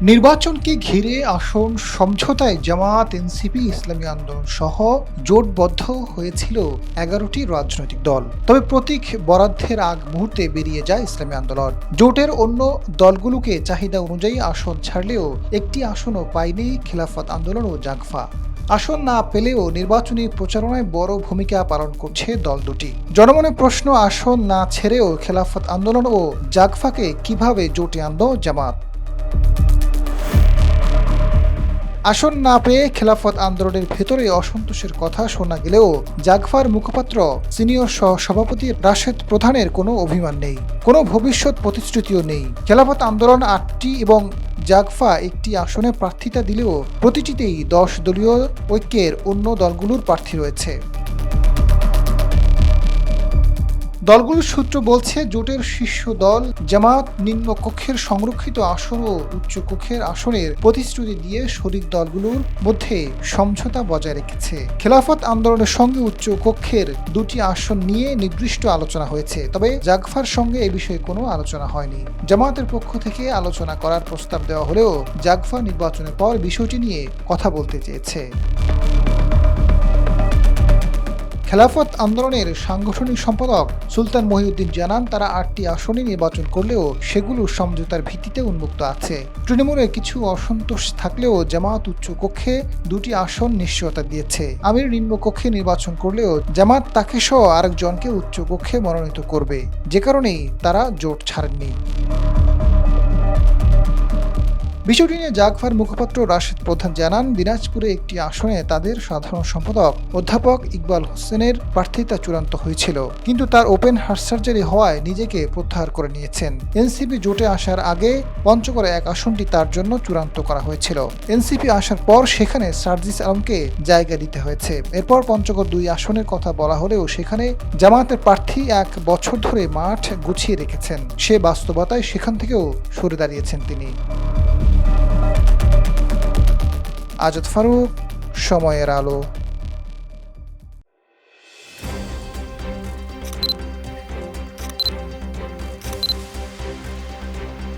নির্বাচনকে ঘিরে আসন সমঝোতায় জামায়াত, এনসিপি, ইসলামী আন্দোলন সহ জোটবদ্ধ হয়েছিল ১১টি রাজনৈতিক দল। তবে প্রতীক বরাদ্দের আগ মুহূর্তে বেরিয়ে যায় ইসলামী আন্দোলন। জোটের অন্য দলগুলোকে চাহিদা অনুযায়ী আসন ছাড়লেও একটি আসনও পায়নি খেলাফত আন্দোলন ও জাগফা। আসন না পেলেও নির্বাচনী প্রচারণায় বড় ভূমিকা পালন করছে দল দুটি। জনমনে প্রশ্ন, আসন না ছেড়েও খেলাফত আন্দোলন ও জাগফাকে কিভাবে জোটে আনল জামায়াত? আসন না পেয়ে খেলাফত আন্দোলনের ভেতরে অসন্তোষের কথা শোনা গেলেও জাগফার মুখপাত্র সিনিয়র সভাপতি রাশেদ প্রধানের কোনো অভিমান নেই, কোনো ভবিষ্যৎ প্রতিশ্রুতিও নেই। খেলাফত আন্দোলন ৮টি এবং জাগফা একটি আসনে প্রার্থিতা দিলেও প্রতিটিতেই ১০ দলীয় ঐক্যের অন্য দলগুলোর প্রার্থী রয়েছে। দলগুলোর সূত্র বলছে, জোটের শীর্ষ দল জামায়াত নিম্নকক্ষের সংরক্ষিত আসন ও উচ্চকক্ষের আসনের প্রতিশ্রুতি দিয়ে শরিক দলগুলোর মধ্যে সমঝোতা বজায় রেখেছে। খেলাফত আন্দোলনের সঙ্গে উচ্চকক্ষের দুটি আসন নিয়ে নির্দিষ্ট আলোচনা হয়েছে, তবে জাগফার সঙ্গে এ বিষয়ে কোনো আলোচনা হয়নি। জামায়াতের পক্ষ থেকে আলোচনা করার প্রস্তাব দেওয়া হলেও জাগফা নির্বাচনের পর বিষয়টি নিয়ে কথা বলতে চেয়েছে। খেলাফত আন্দোলনের সাংগঠনিক সম্পাদক সুলতান মহিউদ্দিন জানান, তারা ৮টি আসনে নির্বাচন করলেও সেগুলো সমঝোতার ভিত্তিতে উন্মুক্ত আছে। তৃণমূলের কিছু অসন্তোষ থাকলেও জামায়াত উচ্চ কক্ষে দুটি আসন নিশ্চয়তা দিয়েছে। আমির নিম্নকক্ষে নির্বাচন করলেও জামায়াত তাকে সহ আরেকজনকে উচ্চ কক্ষে মনোনীত করবে, যে কারণেই তারা জোট ছাড়েননি। বিষয়টি নিয়ে জাগফার মুখপাত্র রাশেদ প্রধান জানান, দিনাজপুরে একটি আসনে তাদের সাধারণ সম্পাদক অধ্যাপক ইকবাল হোসেনের প্রার্থিতা চূড়ান্ত হয়েছিল, কিন্তু তার ওপেন হার্ট সার্জারি হওয়ায় নিজেকে প্রত্যাহার করে নিয়েছেন। এনসিপি জোটে আসার আগে পঞ্চগড়ে এক আসনটি তার জন্য চূড়ান্ত করা হয়েছিল। এনসিপি আসার পর সেখানে সার্জিস আলমকে জায়গা দিতে হয়েছে। এরপর পঞ্চগড় ২ আসনের কথা বলা হলেও সেখানে জামায়াতের প্রার্থী ১ বছর ধরে মাঠ গুছিয়ে রেখেছেন। সে বাস্তবতায় সেখান থেকেও সরে দাঁড়িয়েছেন তিনি। আজাদ ফারুক, সময়ের আলো।